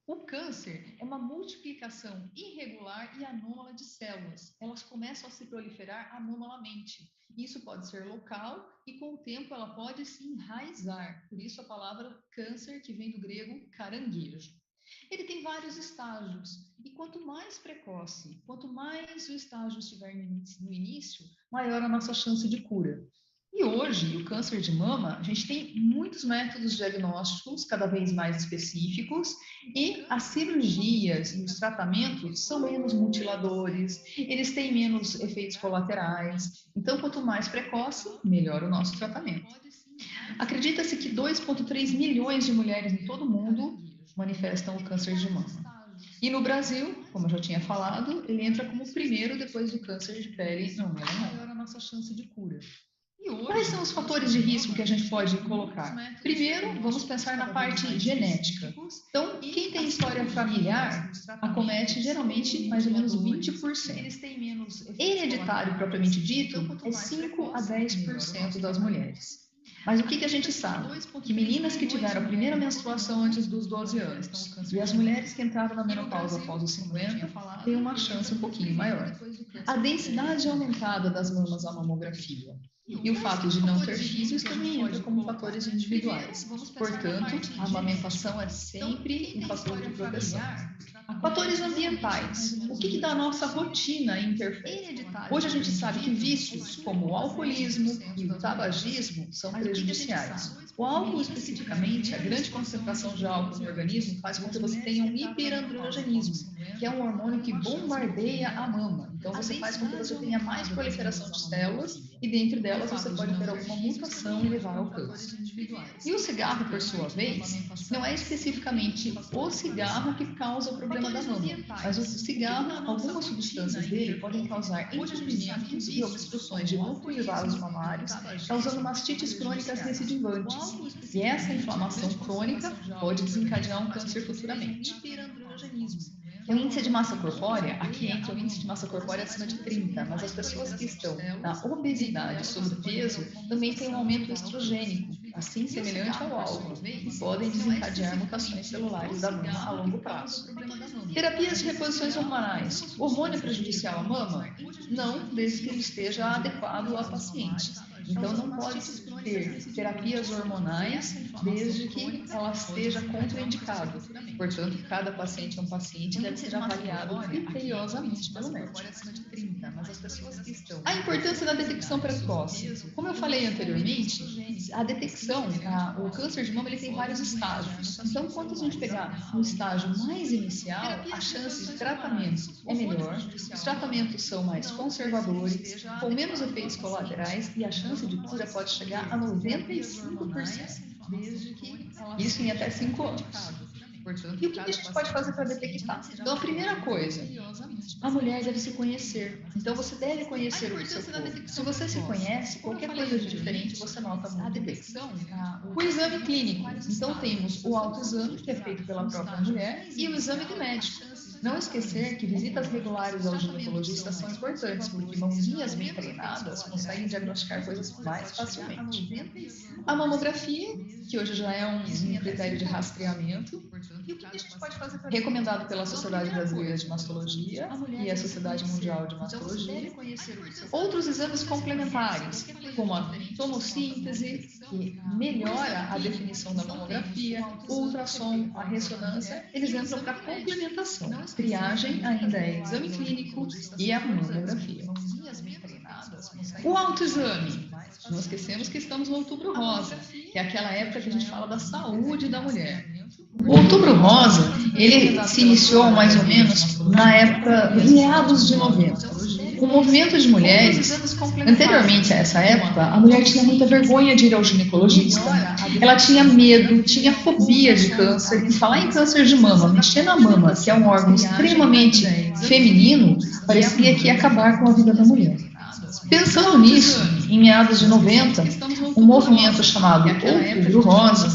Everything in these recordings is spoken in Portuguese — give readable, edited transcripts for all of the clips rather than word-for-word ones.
O câncer é uma multiplicação irregular e anômala de células. Elas começam a se proliferar anomalamente. Isso pode ser local e, com o tempo, ela pode se enraizar. Por isso, a palavra câncer, que vem do grego caranguejo. Ele tem vários estágios. E quanto mais precoce, quanto mais o estágio estiver no início, maior a nossa chance de cura. E hoje, o câncer de mama, a gente tem muitos métodos diagnósticos cada vez mais específicos e as cirurgias e os tratamentos são menos mutiladores, eles têm menos efeitos colaterais. Então, quanto mais precoce, melhor o nosso tratamento. Acredita-se que 2,3 milhões de mulheres em todo o mundo manifestam o câncer de mama. E no Brasil, como eu já tinha falado, ele entra como o primeiro depois do câncer de pele no melanoma. Maior a nossa chance de cura. Quais são os fatores de risco que a gente pode colocar? Primeiro, vamos pensar na parte genética. Então, quem tem história familiar acomete geralmente mais ou menos 20%. Hereditário, propriamente dito, é 5 a 10% das mulheres. Mas o que a gente sabe? Que meninas que tiveram a primeira menstruação antes dos 12 anos e as mulheres que entraram na menopausa após os 50 têm uma chance um pouquinho maior. A densidade aumentada das mamas à mamografia e o fato de não ter filhos também entra como fatores individuais. Portanto, a amamentação é sempre um fator de proteção. Fatores ambientais. O que da nossa rotina interfere? Hoje a gente sabe que vícios como o alcoolismo e o tabagismo são prejudiciais. O álcool, especificamente, a grande concentração de álcool no organismo faz com que você tenha um hiperandrogenismo, que é um hormônio que bombardeia a mama. Então, você faz com que você tenha mais proliferação de células e, dentro delas, você pode ter alguma mutação e levar ao câncer. E o cigarro, por sua vez, não é especificamente o cigarro que causa o problema da mama, mas o cigarro, algumas substâncias dele podem causar entupimentos e obstruções de ducto e vasos mamários, causando mastites crônicas recidivantes. E essa inflamação crônica pode desencadear um câncer futuramente. O índice de massa corpórea, aqui entra o índice de massa corpórea acima de 30, mas as pessoas que estão na obesidade, sobrepeso, também têm um aumento estrogênico, assim semelhante ao álcool, e podem desencadear mutações celulares da mama a longo prazo. Terapias de reposições hormonais. O hormônio é prejudicial à mama? Não, desde que ele esteja adequado ao paciente. Então, não pode ter terapias hormonais desde que ela esteja contraindicada. Portanto, cada paciente é um paciente e deve ser avaliado criteriosamente pelo médico. A importância da detecção precoce. Como eu falei anteriormente, a detecção, o câncer de mama, ele tem vários estágios. Então, quando a gente pegar um estágio mais inicial, a chance de tratamento é melhor, os tratamentos são mais conservadores, com menos efeitos colaterais e a chance de cura pode chegar a 95%. Isso em até 5 anos. E o que a gente pode fazer para detectar? Então, a primeira coisa, a mulher deve se conhecer. Então, você deve conhecer o seu corpo. Se você se conhece, qualquer coisa de diferente você nota muito. A detecção, o exame clínico. Então, temos o autoexame, que é feito pela própria mulher, e o exame do médico. Não esquecer que visitas regulares ao ginecologista são importantes, porque mãozinhas bem treinadas conseguem diagnosticar coisas mais facilmente. A mamografia, que hoje já é um critério de rastreamento. E o que a gente pode fazer para recomendado pela Sociedade Brasileira de Mastologia e a Sociedade Mundial de Mastologia. Outros exames complementares, como a tomossíntese, que melhora a definição da mamografia, o ultrassom, a ressonância, eles entram para complementação. Triagem ainda é exame clínico e a mamografia. O autoexame. Não esquecemos que estamos no Outubro Rosa, que é aquela época que a gente fala da saúde da mulher. O Outubro Rosa, ele se iniciou mais ou menos na época, em meados de 90. O movimento de mulheres, anteriormente a essa época, a mulher tinha muita vergonha de ir ao ginecologista. Ela tinha medo, tinha fobia de câncer. E falar em câncer de mama, mexer na mama, que é um órgão extremamente feminino, parecia que ia acabar com a vida da mulher. Pensando nisso, em meados de 90, um movimento chamado Outubro Rosa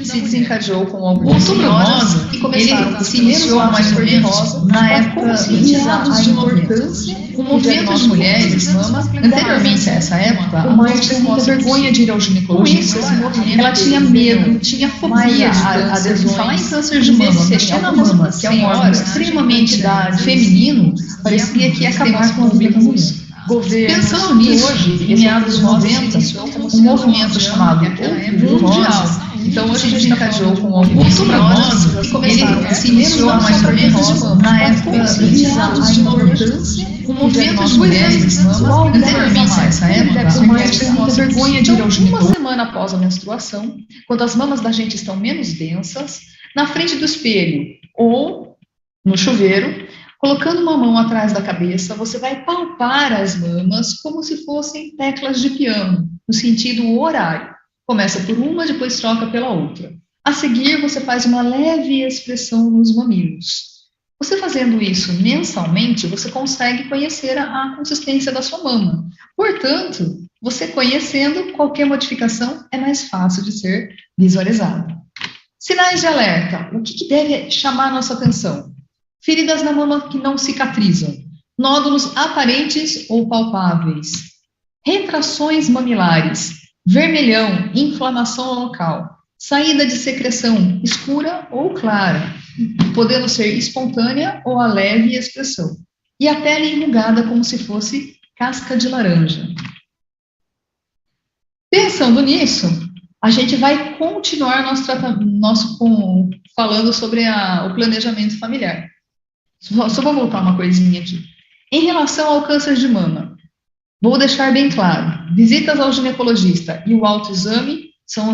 se desencadeou com algumas senhoras e começaram a se iniciou mais ou menos na época de meados de importância o movimento de mulheres anteriormente a essa época, a mulher tinha muita vergonha de ir ao ginecologista, ela tinha medo, tinha fobia de câncer, falar em câncer de mama, mexer na mama, que é um órgão extremamente feminino, parecia que ia acabar com a vida da mulher. Pensando nisso, em meados de 90, um movimento chamado Outubro Rosa, então hoje a gente desencadeou com alguns Rosa, que começaram a se iniciou mais ou menos na época de meados de importância, um movimento de mulheres anteriormente a essa época, a mulher tinha muita vergonha de ir ao ginecologista. Uma semana após a menstruação, quando as mamas da gente estão menos densas, na frente do espelho ou no chuveiro, colocando uma mão atrás da cabeça, você vai palpar as mamas como se fossem teclas de piano, no sentido horário. Começa por uma, depois troca pela outra. A seguir, você faz uma leve expressão nos mamilos. Você fazendo isso mensalmente, você consegue conhecer a consistência da sua mama. Portanto, você conhecendo, qualquer modificação é mais fácil de ser visualizada. Sinais de alerta. O que deve chamar nossa atenção? Feridas na mama que não cicatrizam, nódulos aparentes ou palpáveis, retrações mamilares, vermelhão, inflamação local, saída de secreção escura ou clara, podendo ser espontânea ou a leve expressão, e a pele enrugada como se fosse casca de laranja. Pensando nisso, a gente vai continuar falando sobre o planejamento familiar. Só vou voltar uma coisinha aqui. Em relação ao câncer de mama, vou deixar bem claro, visitas ao ginecologista e o autoexame são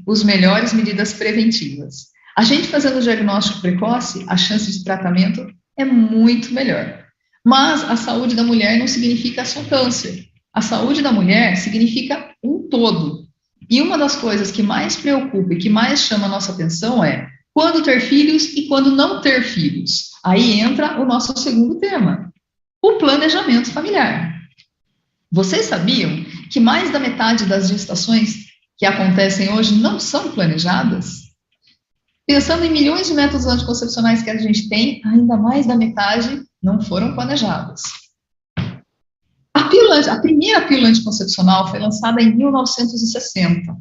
os melhores medidas preventivas. A gente fazendo o diagnóstico precoce, a chance de tratamento é muito melhor. Mas a saúde da mulher não significa só câncer. A saúde da mulher significa um todo. E uma das coisas que mais preocupa e que mais chama a nossa atenção é quando ter filhos e quando não ter filhos. Aí entra o nosso segundo tema, o planejamento familiar. Vocês sabiam que mais da metade das gestações que acontecem hoje não são planejadas? Pensando em milhões de métodos anticoncepcionais que a gente tem, ainda mais da metade não foram planejadas. A primeira pílula anticoncepcional foi lançada em 1960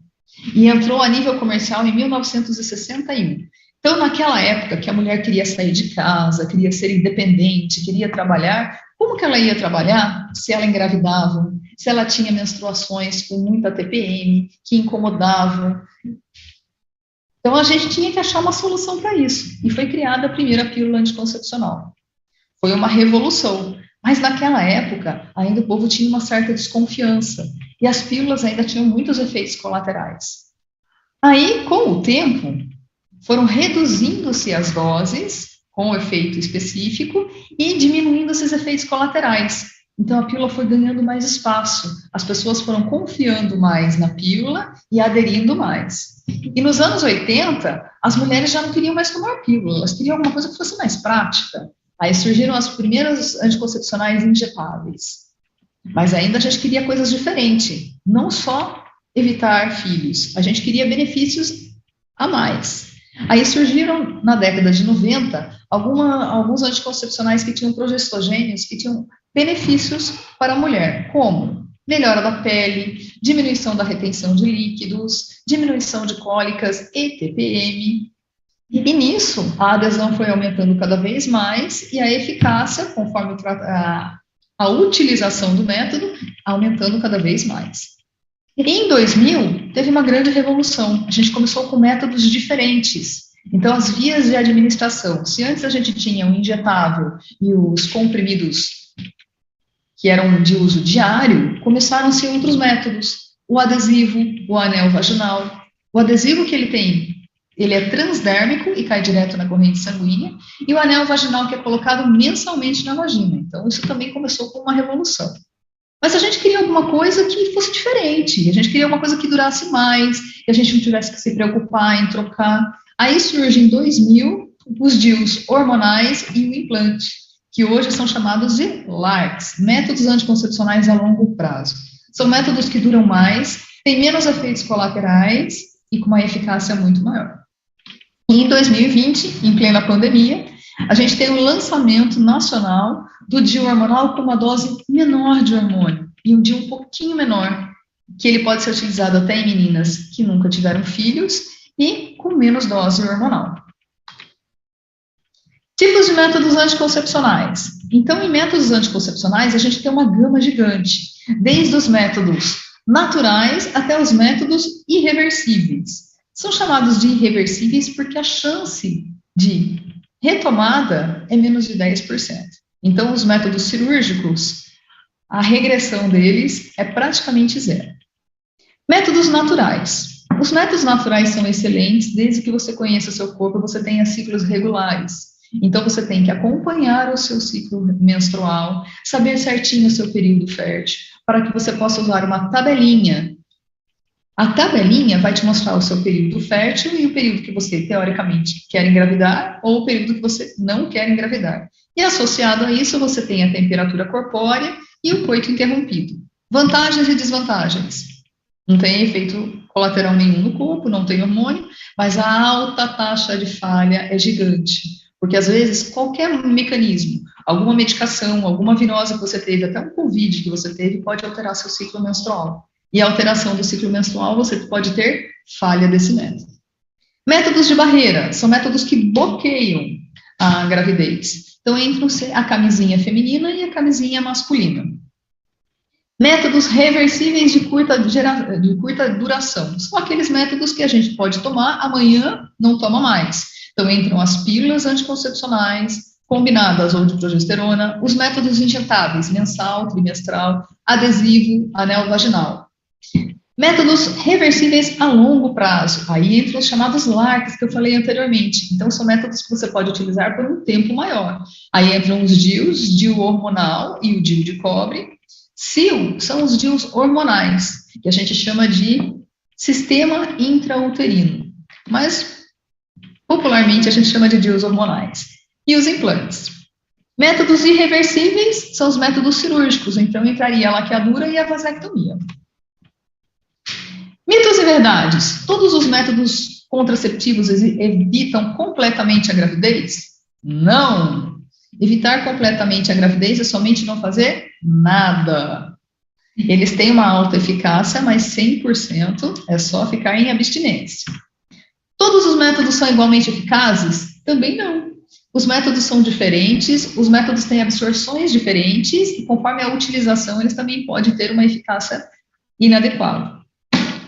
e entrou a nível comercial em 1961. Então, naquela época que a mulher queria sair de casa, queria ser independente, queria trabalhar, como que ela ia trabalhar se ela engravidava, se ela tinha menstruações com muita TPM, que incomodavam? Então, a gente tinha que achar uma solução para isso. E foi criada a primeira pílula anticoncepcional. Foi uma revolução. Mas naquela época, ainda o povo tinha uma certa desconfiança. E as pílulas ainda tinham muitos efeitos colaterais. Aí, com o tempo, foram reduzindo-se as doses, com efeito específico, e diminuindo esses efeitos colaterais. Então, a pílula foi ganhando mais espaço. As pessoas foram confiando mais na pílula e aderindo mais. E nos anos 80, as mulheres já não queriam mais tomar pílula, elas queriam alguma coisa que fosse mais prática. Aí surgiram as primeiras anticoncepcionais injetáveis. Mas ainda a gente queria coisas diferentes, não só evitar filhos, a gente queria benefícios a mais. Aí surgiram, na década de 90, alguns anticoncepcionais que tinham progestogênios, que tinham benefícios para a mulher, como melhora da pele, diminuição da retenção de líquidos, diminuição de cólicas e TPM. E nisso, a adesão foi aumentando cada vez mais e a eficácia, conforme a utilização do método, aumentando cada vez mais. Em 2000, teve uma grande revolução. A gente começou com métodos diferentes. Então, as vias de administração, se antes a gente tinha o injetável e os comprimidos que eram de uso diário, começaram-se outros métodos. O adesivo, o anel vaginal. O adesivo que ele é transdérmico e cai direto na corrente sanguínea, e o anel vaginal que é colocado mensalmente na vagina. Então, isso também começou com uma revolução. Mas a gente queria alguma coisa que fosse diferente, a gente queria alguma coisa que durasse mais, que a gente não tivesse que se preocupar em trocar. Aí surge em 2000 os DIUs hormonais e o implante, que hoje são chamados de LARCs, métodos anticoncepcionais a longo prazo. São métodos que duram mais, têm menos efeitos colaterais e com uma eficácia muito maior. E em 2020, em plena pandemia, a gente tem um lançamento nacional do DIU hormonal com uma dose menor de hormônio e um DIU um pouquinho menor, que ele pode ser utilizado até em meninas que nunca tiveram filhos e com menos dose hormonal. Tipos de métodos anticoncepcionais. Então, em métodos anticoncepcionais, a gente tem uma gama gigante, desde os métodos naturais até os métodos irreversíveis. São chamados de irreversíveis porque a chance de retomada é menos de 10%. Então, os métodos cirúrgicos, a regressão deles é praticamente zero. Métodos naturais. Os métodos naturais são excelentes desde que você conheça seu corpo e você tenha ciclos regulares. Então, você tem que acompanhar o seu ciclo menstrual, saber certinho o seu período fértil, para que você possa usar uma tabelinha. A tabelinha vai te mostrar o seu período fértil e o período que você, teoricamente, quer engravidar ou o período que você não quer engravidar. E associado a isso, você tem a temperatura corpórea e o coito interrompido. Vantagens e desvantagens. Não tem efeito colateral nenhum no corpo, não tem hormônio, mas a alta taxa de falha é gigante. Porque, às vezes, qualquer mecanismo, alguma medicação, alguma virose que você teve, até um Covid que você teve, pode alterar seu ciclo menstrual. E a alteração do ciclo menstrual, você pode ter falha desse método. Métodos de barreira, são métodos que bloqueiam a gravidez. Então, entram a camisinha feminina e a camisinha masculina. Métodos reversíveis de curta duração, são aqueles métodos que a gente pode tomar, amanhã não toma mais. Então, entram as pílulas anticoncepcionais, combinadas ou de progesterona, os métodos injetáveis, mensal, trimestral, adesivo, anel vaginal. Métodos reversíveis a longo prazo, aí entram os chamados LARCs, que eu falei anteriormente. Então, são métodos que você pode utilizar por um tempo maior. Aí entram os DIUs, DIU hormonal e o DIU de cobre. SIL são os DIUs hormonais, que a gente chama de sistema intrauterino. Mas popularmente, a gente chama de DIUs hormonais. E os implantes. Métodos irreversíveis são os métodos cirúrgicos, então entraria a laqueadura e a vasectomia. Mitos e verdades. Todos os métodos contraceptivos evitam completamente a gravidez? Não. Evitar completamente a gravidez é somente não fazer nada. Eles têm uma alta eficácia, mas 100% é só ficar em abstinência. Todos os métodos são igualmente eficazes? Também não. Os métodos são diferentes, os métodos têm absorções diferentes, e conforme a utilização, eles também podem ter uma eficácia inadequada.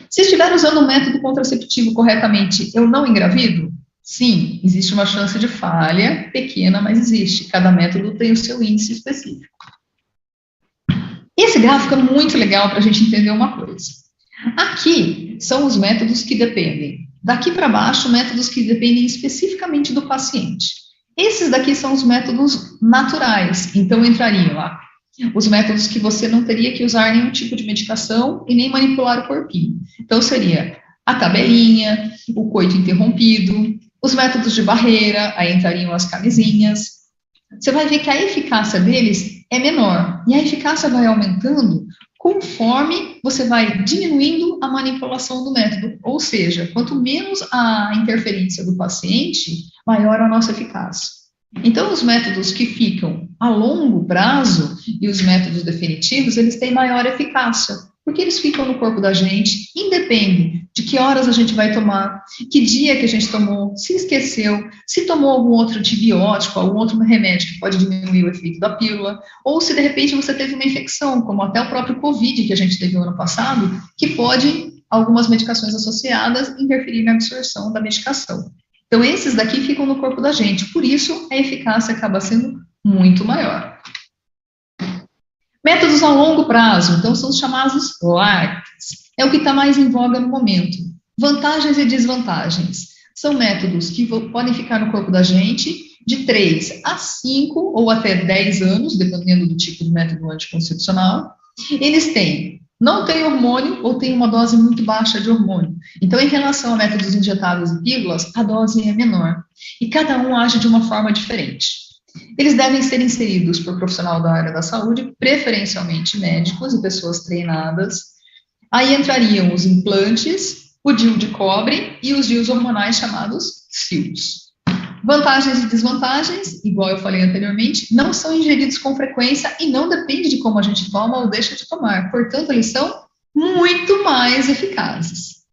Se estiver usando o método contraceptivo corretamente, eu não engravido? Sim, existe uma chance de falha, pequena, mas existe. Cada método tem o seu índice específico. Esse gráfico é muito legal para a gente entender uma coisa. Aqui são os métodos que dependem. Daqui para baixo, métodos que dependem especificamente do paciente. Esses daqui são os métodos naturais, então entrariam lá os métodos que você não teria que usar nenhum tipo de medicação e nem manipular o corpinho. Então, seria a tabelinha, o coito interrompido, os métodos de barreira, aí entrariam as camisinhas. Você vai ver que a eficácia deles é menor, e a eficácia vai aumentando conforme você vai diminuindo a manipulação do método, ou seja, quanto menos a interferência do paciente, maior a nossa eficácia. Então, os métodos que ficam a longo prazo e os métodos definitivos, eles têm maior eficácia, porque eles ficam no corpo da gente, independe de que horas a gente vai tomar, que dia que a gente tomou, se esqueceu, se tomou algum outro antibiótico, algum outro remédio que pode diminuir o efeito da pílula, ou se de repente você teve uma infecção, como até o próprio Covid que a gente teve no ano passado, que pode, algumas medicações associadas, interferir na absorção da medicação. Então, esses daqui ficam no corpo da gente, por isso a eficácia acaba sendo muito maior. Métodos a longo prazo, então, são os chamados LARCs. É o que está mais em voga no momento. Vantagens e desvantagens. São métodos que podem ficar no corpo da gente de 3 a 5 ou até 10 anos, dependendo do tipo de método anticoncepcional. Eles não têm hormônio ou têm uma dose muito baixa de hormônio. Então, em relação a métodos injetáveis e pílulas, a dose é menor. E cada um age de uma forma diferente. Eles devem ser inseridos por profissional da área da saúde, preferencialmente médicos e pessoas treinadas. Aí entrariam os implantes, o DIU de cobre e os DIUs hormonais chamados SILs. Vantagens e desvantagens, igual eu falei anteriormente, não são ingeridos com frequência e não depende de como a gente toma ou deixa de tomar. Portanto, eles são muito mais eficazes.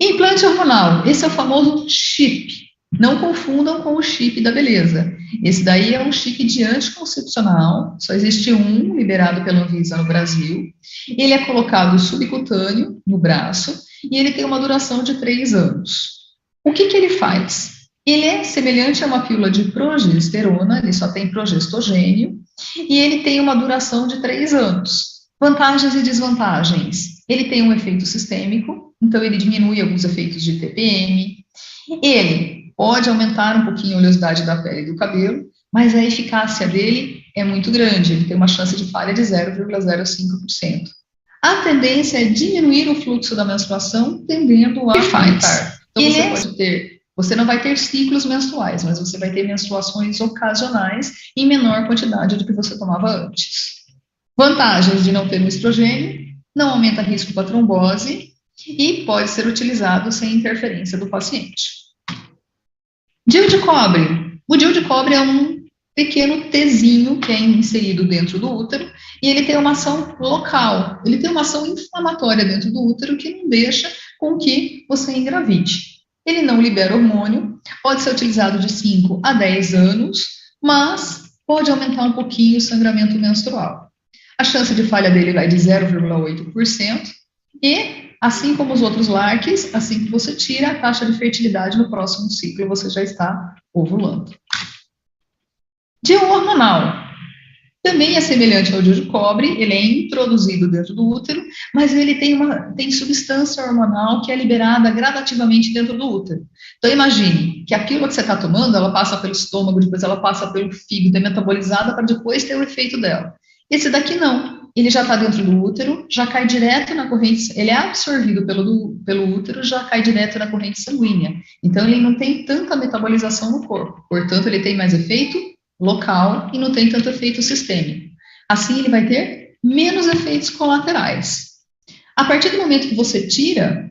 Implante hormonal, esse é o famoso chip. Não confundam com o chip da beleza. Esse daí é um chip de anticoncepcional, só existe um liberado pela Anvisa no Brasil. Ele é colocado subcutâneo no braço e ele tem uma duração de 3 anos. O que ele faz? Ele é semelhante a uma pílula de progesterona, ele só tem progestogênio, e ele tem uma duração de 3 anos. Vantagens e desvantagens. Ele tem um efeito sistêmico, então ele diminui alguns efeitos de TPM. Ele pode aumentar um pouquinho a oleosidade da pele e do cabelo, mas a eficácia dele é muito grande, ele tem uma chance de falha de 0,05%. A tendência é diminuir o fluxo da menstruação, tendendo a aumentar. Então, você não vai ter ciclos menstruais, mas você vai ter menstruações ocasionais em menor quantidade do que você tomava antes. Vantagens de não ter um estrogênio, não aumenta risco para trombose e pode ser utilizado sem interferência do paciente. DIU de cobre. O DIU de cobre é um pequeno Tzinho que é inserido dentro do útero e ele tem uma ação local, ele tem uma ação inflamatória dentro do útero que não deixa com que você engravide. Ele não libera hormônio, pode ser utilizado de 5 a 10 anos, mas pode aumentar um pouquinho o sangramento menstrual. A chance de falha dele vai de 0,8% e, assim como os outros LARCs, assim que você tira a taxa de fertilidade no próximo ciclo, você já está ovulando. DIU hormonal. Também é semelhante ao DIU de cobre, ele é introduzido dentro do útero, mas ele tem substância hormonal que é liberada gradativamente dentro do útero. Então, imagine que a pílula que você está tomando, ela passa pelo estômago, depois ela passa pelo fígado, é metabolizada para depois ter o efeito dela. Esse daqui não, ele já está dentro do útero, já cai direto na corrente, ele é absorvido pelo útero, já cai direto na corrente sanguínea. Então, ele não tem tanta metabolização no corpo, portanto, ele tem mais efeito local e não tem tanto efeito sistêmico. Assim, ele vai ter menos efeitos colaterais. A partir do momento que você tira,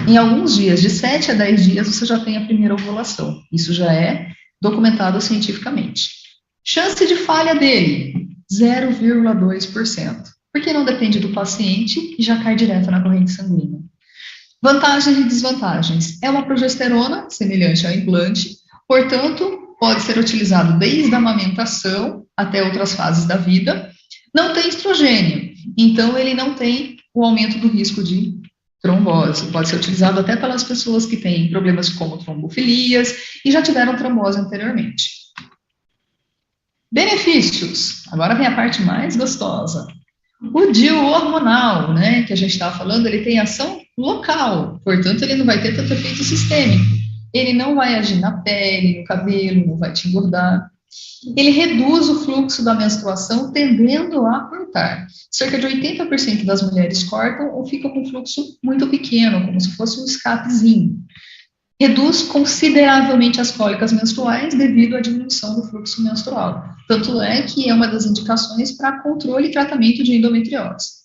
em alguns dias, de 7 a 10 dias, você já tem a primeira ovulação. Isso já é documentado cientificamente. Chance de falha dele, 0,2%. Porque não depende do paciente e já cai direto na corrente sanguínea. Vantagens e desvantagens. É uma progesterona, semelhante ao implante, portanto, pode ser utilizado desde a amamentação até outras fases da vida. Não tem estrogênio, então ele não tem o aumento do risco de trombose. Pode ser utilizado até pelas pessoas que têm problemas como trombofilias e já tiveram trombose anteriormente. Benefícios. Agora vem a parte mais gostosa. O DIU hormonal, né, que a gente estava falando, ele tem ação local, portanto ele não vai ter tanto efeito sistêmico. Ele não vai agir na pele, no cabelo, não vai te engordar. Ele reduz o fluxo da menstruação, tendendo a cortar. Cerca de 80% das mulheres cortam ou ficam com fluxo muito pequeno, como se fosse um escapezinho. Reduz consideravelmente as cólicas menstruais devido à diminuição do fluxo menstrual. Tanto é que é uma das indicações para controle e tratamento de endometriose.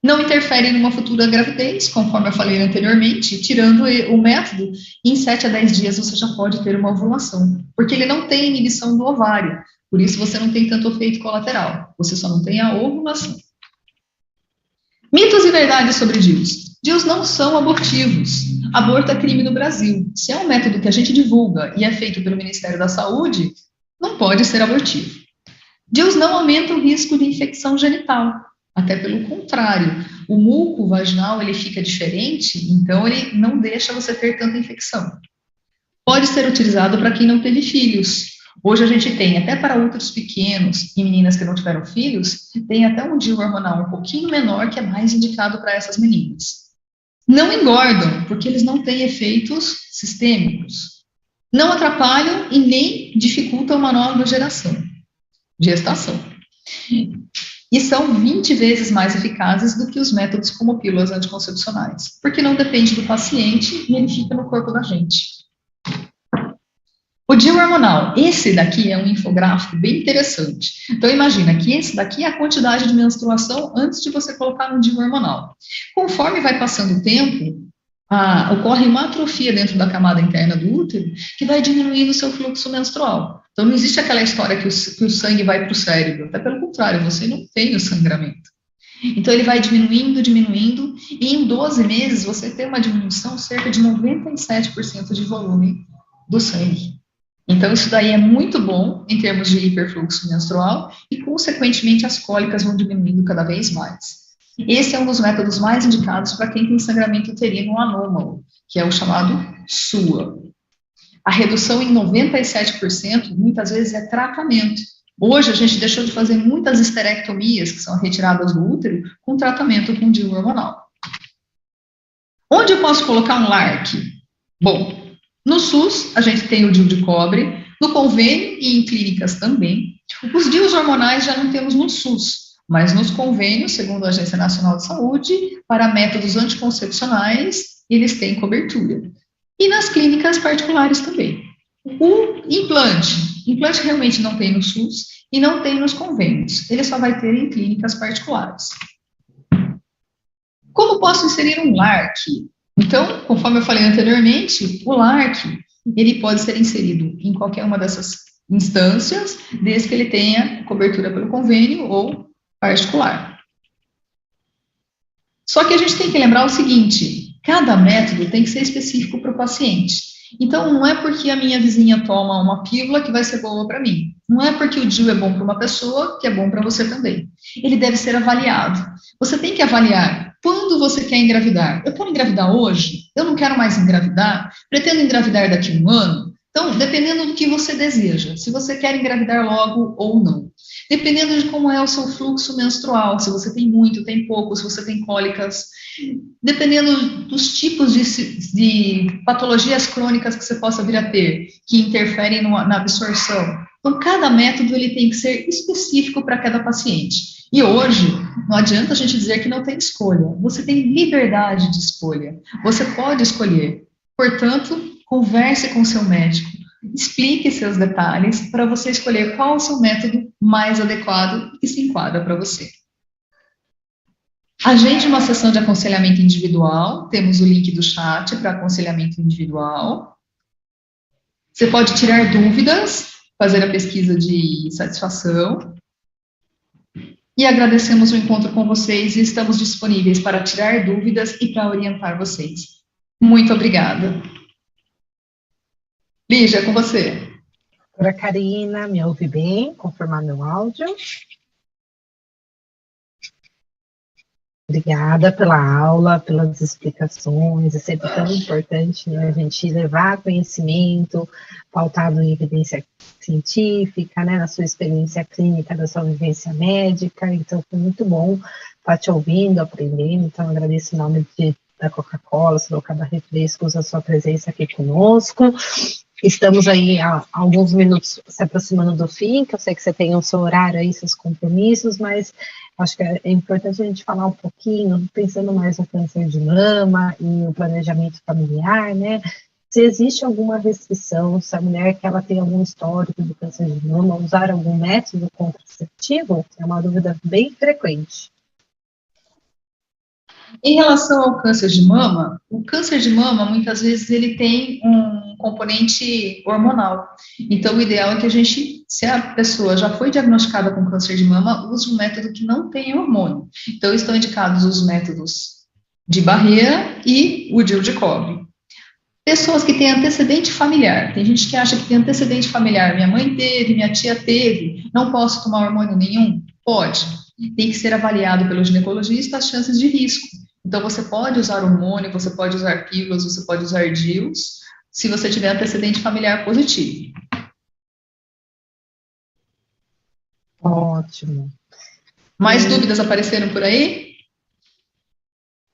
Não interfere numa futura gravidez, conforme eu falei anteriormente, tirando o método, em 7 a 10 dias você já pode ter uma ovulação, porque ele não tem inibição do ovário, por isso você não tem tanto efeito colateral, você só não tem a ovulação. Mitos e verdades sobre DIUs. DIUs não são abortivos. Aborto é crime no Brasil. Se é um método que a gente divulga e é feito pelo Ministério da Saúde, não pode ser abortivo. DIUs não aumentam o risco de infecção genital. Até pelo contrário, o muco vaginal ele fica diferente, então ele não deixa você ter tanta infecção. Pode ser utilizado para quem não teve filhos. Hoje a gente tem, até para úteros pequenos e meninas que não tiveram filhos, tem até um DIU hormonal um pouquinho menor que é mais indicado para essas meninas. Não engordam, porque eles não têm efeitos sistêmicos. Não atrapalham e nem dificultam uma nova gestação. E são 20 vezes mais eficazes do que os métodos como pílulas anticoncepcionais, porque não depende do paciente e ele fica no corpo da gente. O DIU hormonal, esse daqui é um infográfico bem interessante. Então, imagina que esse daqui é a quantidade de menstruação antes de você colocar no DIU hormonal. Conforme vai passando o tempo, ocorre uma atrofia dentro da camada interna do útero que vai diminuindo o seu fluxo menstrual. Então, não existe aquela história que o sangue vai para o cérebro. Até pelo contrário, você não tem o sangramento. Então, ele vai diminuindo, diminuindo, e em 12 meses você tem uma diminuição cerca de 97% de volume do sangue. Então, isso daí é muito bom em termos de hiperfluxo menstrual e, consequentemente, as cólicas vão diminuindo cada vez mais. Esse é um dos métodos mais indicados para quem tem sangramento uterino anômalo, que é o chamado SUA. A redução em 97% muitas vezes é tratamento. Hoje a gente deixou de fazer muitas esterectomias, que são retiradas do útero, com tratamento com DIU hormonal. Onde eu posso colocar um LARC? Bom, no SUS, a gente tem o DIU de cobre, no convênio e em clínicas também. Os DIUs hormonais já não temos no SUS, mas nos convênios, segundo a Agência Nacional de Saúde, para métodos anticoncepcionais, eles têm cobertura. E nas clínicas particulares também. O implante realmente não tem no SUS e não tem nos convênios, ele só vai ter em clínicas particulares. Como posso inserir um LARC? Então, conforme eu falei anteriormente, o LARC, ele pode ser inserido em qualquer uma dessas instâncias, desde que ele tenha cobertura pelo convênio ou particular. Só que a gente tem que lembrar o seguinte, cada método tem que ser específico para o paciente. Então, não é porque a minha vizinha toma uma pílula que vai ser boa para mim. Não é porque o DIU é bom para uma pessoa que é bom para você também. Ele deve ser avaliado. Você tem que avaliar quando você quer engravidar. Eu quero engravidar hoje? Eu não quero mais engravidar? Pretendo engravidar daqui a um ano? Então, dependendo do que você deseja, se você quer engravidar logo ou não. Dependendo de como é o seu fluxo menstrual, se você tem muito, tem pouco, se você tem cólicas, dependendo dos tipos de patologias crônicas que você possa vir a ter, que interferem na absorção. Então, cada método ele tem que ser específico para cada paciente. E hoje, não adianta a gente dizer que não tem escolha. Você tem liberdade de escolha. Você pode escolher. Portanto, converse com o seu médico. Explique seus detalhes para você escolher qual o seu método mais adequado e se enquadra para você. Agende uma sessão de aconselhamento individual, temos o link do chat para aconselhamento individual. Você pode tirar dúvidas, fazer a pesquisa de satisfação. E agradecemos o encontro com vocês e estamos disponíveis para tirar dúvidas e para orientar vocês. Muito obrigada. Lígia, com você. Doutora Karina, me ouve bem? Confirmar meu áudio. Obrigada pela aula, pelas explicações. É sempre tão importante, né, a gente levar conhecimento pautado em evidência científica, né, na sua experiência clínica, da sua vivência médica. Então, foi muito bom estar te ouvindo, aprendendo. Então, agradeço em nome da Coca-Cola, Sorocaba Refrescos, a sua presença aqui conosco. Estamos aí há alguns minutos se aproximando do fim, que eu sei que você tem o seu horário aí, seus compromissos, mas acho que é importante a gente falar um pouquinho, pensando mais no câncer de mama e o planejamento familiar, né? Se existe alguma restrição, se a mulher que ela tem algum histórico de câncer de mama, usar algum método contraceptivo, é uma dúvida bem frequente. Em relação ao câncer de mama, o câncer de mama, muitas vezes, ele tem um componente hormonal. Então, o ideal é que a gente, se a pessoa já foi diagnosticada com câncer de mama, use um método que não tenha hormônio. Então, estão indicados os métodos de barreira e o DIU de cobre. Pessoas que têm antecedente familiar. Tem gente que acha que tem antecedente familiar. Minha mãe teve, minha tia teve, não posso tomar hormônio nenhum? Pode. Tem que ser avaliado pelo ginecologista as chances de risco. Então, você pode usar hormônio, você pode usar pílulas, você pode usar DIUs, se você tiver antecedente familiar positivo. Ótimo. Mais dúvidas apareceram por aí?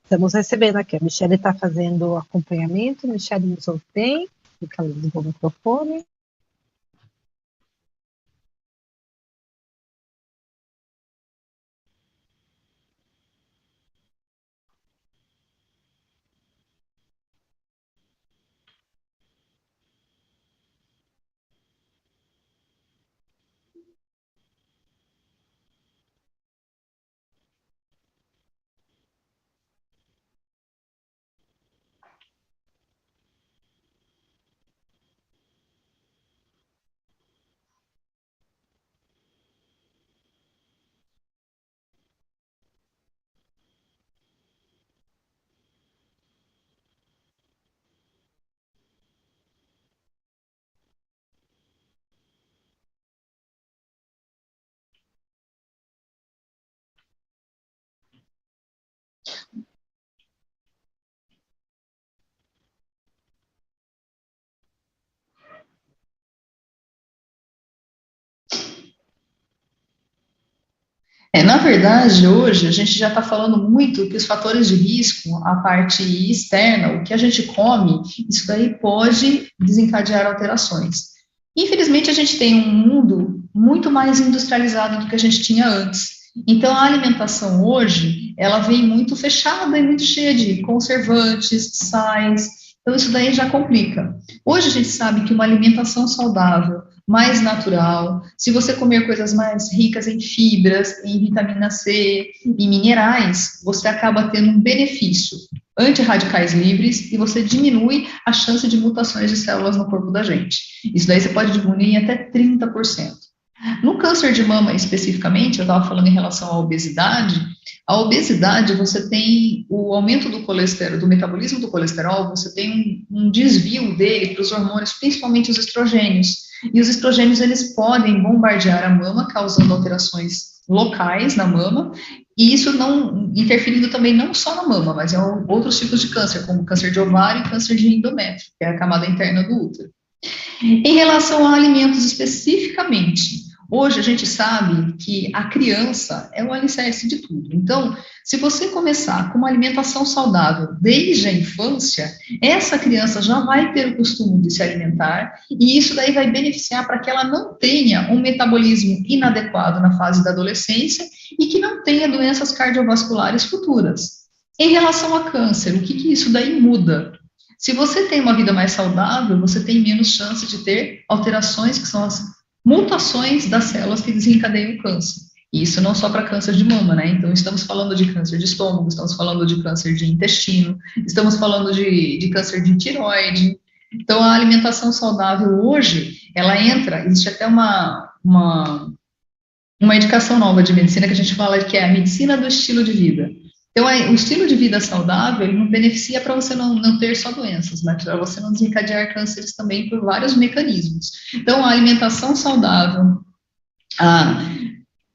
Estamos recebendo aqui, a Michelle está fazendo acompanhamento. Michelle, nos ouve bem? Fica ligando o microfone. Na verdade, hoje a gente já está falando muito que os fatores de risco, a parte externa, o que a gente come, isso daí pode desencadear alterações. Infelizmente, a gente tem um mundo muito mais industrializado do que a gente tinha antes. Então, a alimentação hoje, ela vem muito fechada e muito cheia de conservantes, sais. Então, isso daí já complica. Hoje a gente sabe que uma alimentação saudável, mais natural, se você comer coisas mais ricas em fibras, em vitamina C, em minerais, você acaba tendo um benefício antirradicais livres e você diminui a chance de mutações de células no corpo da gente. Isso daí você pode diminuir em até 30%. No câncer de mama, especificamente, eu estava falando em relação à obesidade. A obesidade, você tem o aumento do colesterol, do metabolismo do colesterol, você tem um desvio dele para os hormônios, principalmente os estrogênios. E os estrogênios, eles podem bombardear a mama, causando alterações locais na mama, e isso não interferindo também não só na mama, mas em outros tipos de câncer, como câncer de ovário e câncer de endométrio, que é a camada interna do útero. Em relação a alimentos especificamente, hoje a gente sabe que a criança é o alicerce de tudo. Então, se você começar com uma alimentação saudável desde a infância, essa criança já vai ter o costume de se alimentar e isso daí vai beneficiar para que ela não tenha um metabolismo inadequado na fase da adolescência e que não tenha doenças cardiovasculares futuras. Em relação a câncer, o que isso daí muda? Se você tem uma vida mais saudável, você tem menos chance de ter alterações, que são as mutações das células que desencadeiam o câncer. E isso não só para câncer de mama, né? Então, estamos falando de câncer de estômago, estamos falando de câncer de intestino, estamos falando de câncer de tireoide. Então, a alimentação saudável hoje, ela entra, existe até uma indicação nova de medicina que a gente fala que é a medicina do estilo de vida. Então, o estilo de vida saudável, ele não beneficia para você não ter só doenças, mas para você não desencadear cânceres também por vários mecanismos. Então, a alimentação saudável, a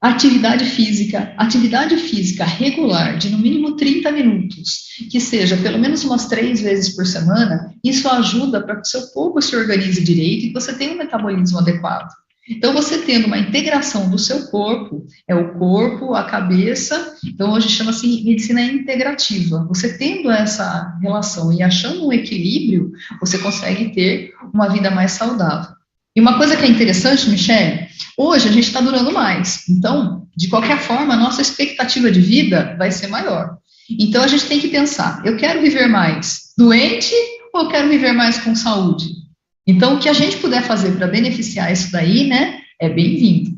atividade física regular, de no mínimo 30 minutos, que seja pelo menos umas 3 vezes por semana, isso ajuda para que o seu corpo se organize direito e que você tenha um metabolismo adequado. Então, você tendo uma integração do seu corpo, é o corpo, a cabeça, então hoje chama-se medicina integrativa. Você tendo essa relação e achando um equilíbrio, você consegue ter uma vida mais saudável. E uma coisa que é interessante, Michele, hoje a gente está durando mais. Então, de qualquer forma, a nossa expectativa de vida vai ser maior. Então, a gente tem que pensar, eu quero viver mais doente ou eu quero viver mais com saúde? Então, o que a gente puder fazer para beneficiar isso daí, né, é bem-vindo.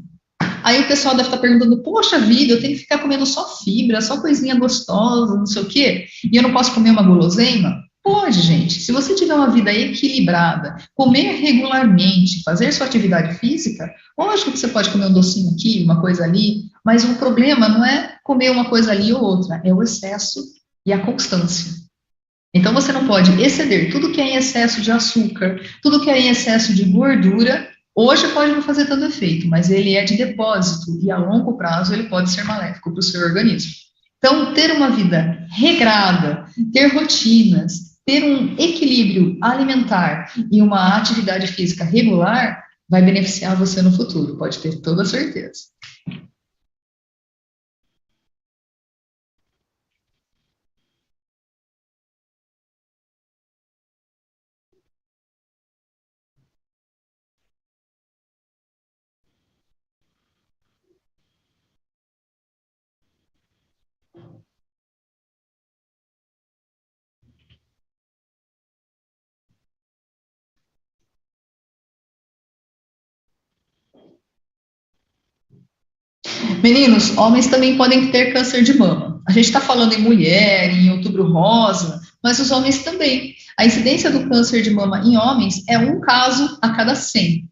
Aí o pessoal deve estar perguntando, poxa vida, eu tenho que ficar comendo só fibra, só coisinha gostosa, não sei o quê, e eu não posso comer uma guloseima? Pode, gente. Se você tiver uma vida equilibrada, comer regularmente, fazer sua atividade física, lógico que você pode comer um docinho aqui, uma coisa ali, mas o problema não é comer uma coisa ali ou outra, é o excesso e a constância. Então, você não pode exceder tudo que é em excesso de açúcar, tudo que é em excesso de gordura. Hoje pode não fazer tanto efeito, mas ele é de depósito e a longo prazo ele pode ser maléfico para o seu organismo. Então, ter uma vida regrada, ter rotinas, ter um equilíbrio alimentar e uma atividade física regular vai beneficiar você no futuro, pode ter toda a certeza. Meninos, homens também podem ter câncer de mama. A gente está falando em mulher, em outubro rosa, mas os homens também. A incidência do câncer de mama em homens é um caso a cada 100.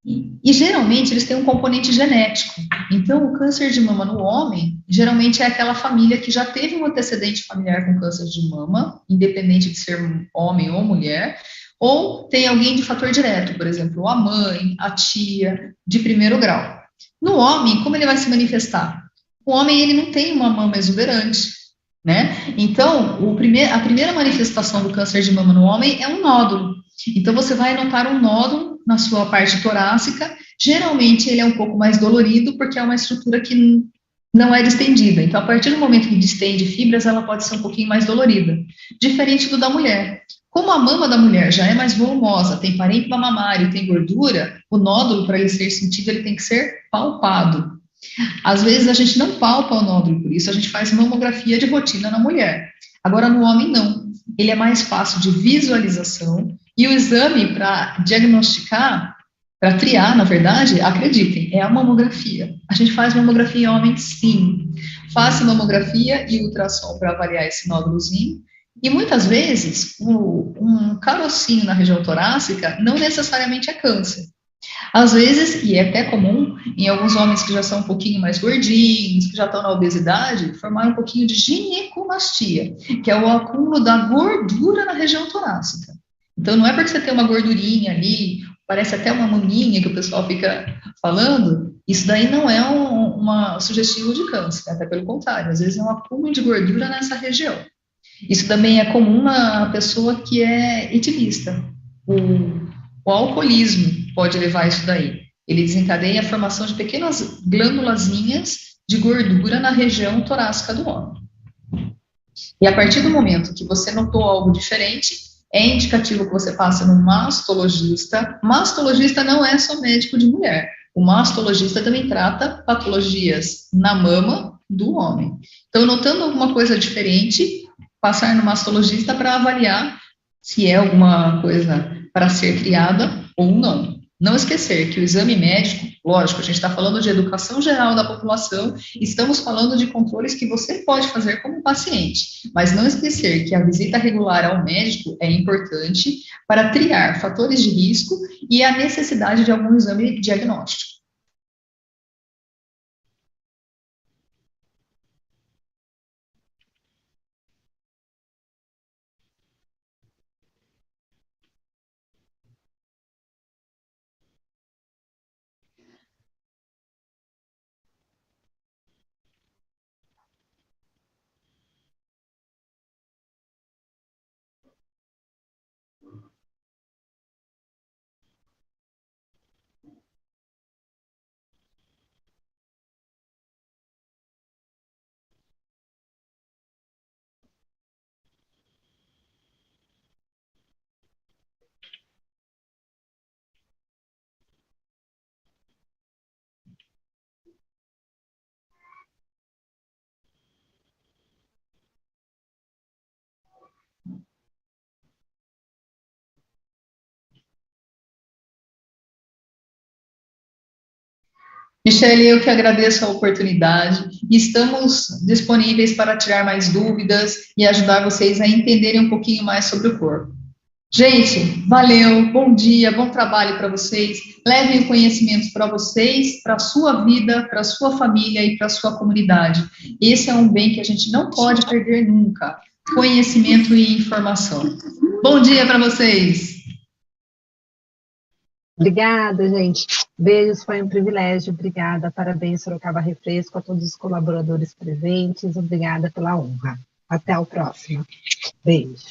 E geralmente eles têm um componente genético. Então, o câncer de mama no homem, geralmente é aquela família que já teve um antecedente familiar com câncer de mama, independente de ser homem ou mulher, ou tem alguém de fator direto, por exemplo, a mãe, a tia, de primeiro grau. No homem, como ele vai se manifestar? O homem, ele não tem uma mama exuberante, né? Então, a primeira manifestação do câncer de mama no homem é um nódulo. Então, você vai notar um nódulo na sua parte torácica. Geralmente, ele é um pouco mais dolorido, porque é uma estrutura que não é distendida. Então, a partir do momento que distende fibras, ela pode ser um pouquinho mais dolorida, diferente do da mulher. Como a mama da mulher já é mais volumosa, tem parênquima mamário, tem gordura, o nódulo, para ele ser sentido, ele tem que ser palpado. Às vezes a gente não palpa o nódulo, por isso a gente faz mamografia de rotina na mulher. Agora, no homem, não. Ele é mais fácil de visualização e o exame para diagnosticar, para triar, na verdade, acreditem, é a mamografia. A gente faz mamografia em homens, sim. Faça mamografia e ultrassom para avaliar esse nódulozinho. E muitas vezes, um carocinho na região torácica não necessariamente é câncer. Às vezes, e é até comum, em alguns homens que já são um pouquinho mais gordinhos, que já estão na obesidade, formar um pouquinho de ginecomastia, que é o acúmulo da gordura na região torácica. Então, não é porque você tem uma gordurinha ali, parece até uma maminha que o pessoal fica falando, isso daí não é uma sugestivo de câncer, até pelo contrário, às vezes é um acúmulo de gordura nessa região. Isso também é comum na pessoa que é etilista. O alcoolismo pode levar a isso daí. Ele desencadeia a formação de pequenas glândulazinhas de gordura na região torácica do homem. E a partir do momento que você notou algo diferente, é indicativo que você passe no mastologista. Mastologista não é só médico de mulher. O mastologista também trata patologias na mama do homem. Então, notando alguma coisa diferente, passar no mastologista para avaliar se é alguma coisa para ser criada ou não. Não esquecer que o exame médico, lógico, a gente está falando de educação geral da população, estamos falando de controles que você pode fazer como paciente, mas não esquecer que a visita regular ao médico é importante para triar fatores de risco e a necessidade de algum exame diagnóstico. Michele, eu que agradeço a oportunidade. Estamos disponíveis para tirar mais dúvidas e ajudar vocês a entenderem um pouquinho mais sobre o corpo. Gente, valeu, bom dia, bom trabalho para vocês. Levem o conhecimento para vocês, para a sua vida, para a sua família e para a sua comunidade. Esse é um bem que a gente não pode perder nunca: conhecimento e informação. Bom dia para vocês. Obrigada, gente. Beijos, foi um privilégio. Obrigada, parabéns, Sorocaba Refresco, a todos os colaboradores presentes. Obrigada pela honra. Até o próximo. Beijo.